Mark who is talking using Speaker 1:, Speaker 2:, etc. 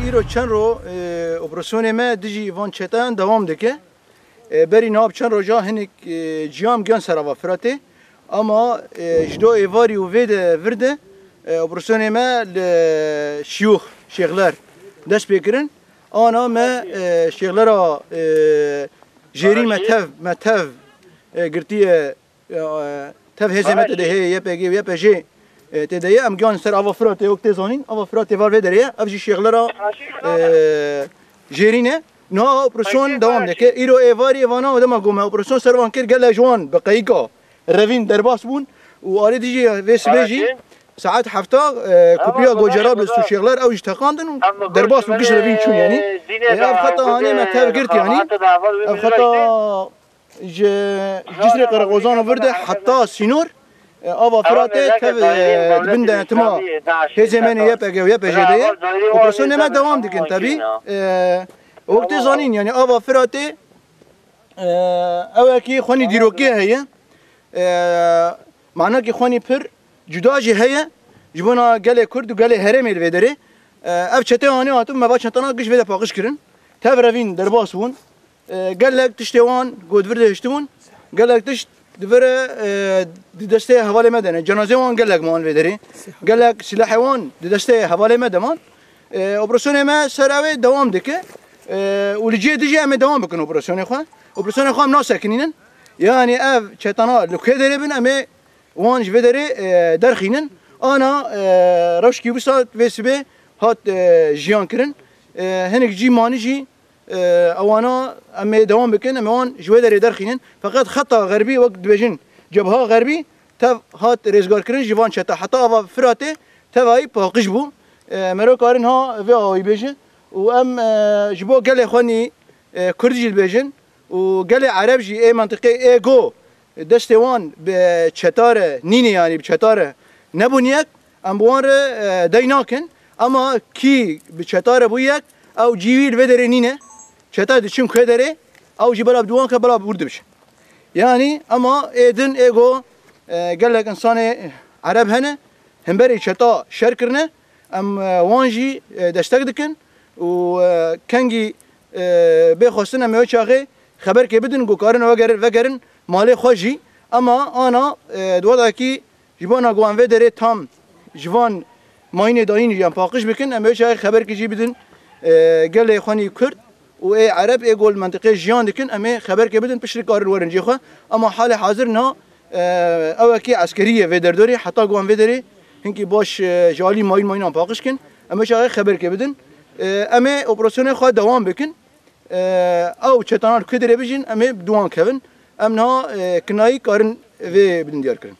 Speaker 1: ایرو چند رو اپراسیون ما دیجی وان چتان دوام دکه بری ناب چند رو جا هنگ جیام گیان سراوا فراته اما جدو ایواری و وید ورده اپراسیون ما شیوخ شیخلر دست بکرن آنا ما شیخلر جری متف گرتیه تف هزمت دهه یپگی یپجی تدايه ام جان سر أبو فرات وقت زانين أبو فرات فالفي دريه أبجي شغلة جيرينه نها أوبراسيون دوام دكه إيرو إيفاري وانا ودم أقوم أوبراسيون سروان كير قال جوان بقيقة رفين درباس بون وأريد يجي فيس بيجي ساعات حفتا كوبيا جوجراب للسو شغلة أو يشتقاندن درباس وقش رفين شو يعني أب خطأ هني ما تاب قرت يعني أب خطأ جسر قرقوزان وفرده حتى سينور آوا فراته تف بنده تما هزمنی یپگه و یپجیده اپراسیون ما دوام دکن تبی وقت زانین یعنی آوا فراته اوه کی خونی دیروکی هیه معنی که خونی پر جدا جه هیه جبونا گله کرد و گله هرم الودره اف چته آنی آتو مبا چتانا قش وده پاقش کرن تف روین درباس بون گلک تشتوان گودورده هشتون گلک تشت دبره دسته حواله مدنه جنازه وان قالك مان بدري قالك سلاح وان دسته حواله مدمان اپراسیون ما سراوي دوام دکه ولجي دجي ام دوام بكن اپراسیون خو ناس ساكنين يعني اف چتانا لوكدري بن ام وانج بدري درخينن انا روش كيبسات وسبه هات جيان كرن هنك جي مانجي اوانا اما دوام بكن اما وان جوادر درخينن فقط خطا غربي وقت بجن جبهه غربي تف هات رزگار کرن جوان چتا حتی اوا فراته توای پاقش بو مرو کارن ها و آوی بجن و ام جبو گله خونی کردجی بجن و گله عرب جی ای منطقه ای گو دستوان به چتار نینی یعنی به چتار نبونیک ام بوان دیناکن اما کی به چتار بویک او جیویل ودره نینه چتا دچم خدره او جبلا بدوان که بلا برد بشه يعني اما ايدن ايجو قال لك انسان عرب هنا هم بري شتا شركرنا ام وانجي دشتقدكن وكانجي بخوستنا ما يشاغي خبر كي بدن جو كارن وغيرن مالي خوجي اما انا دودا كي جبانا جوان ودري تام جوان ماين داين يم باقش بكن ام يشاغي خبر كي جي بدن قال لي اخواني كرد و عرب يقول منطقه جيان دكن اما خبر كي بدن بشري كار الورنجي خو اما حال حاضرنا اوكي عسكريه ودردوري حتى قوان ودري هنكي باش جالي ماين باقش كن اما شاغي خبر كي بدن اما اوبراسيون خو دوام بكن او چتانار كدري بجين اما دوان كفن امنا كناي كارن و بدن ديار كرن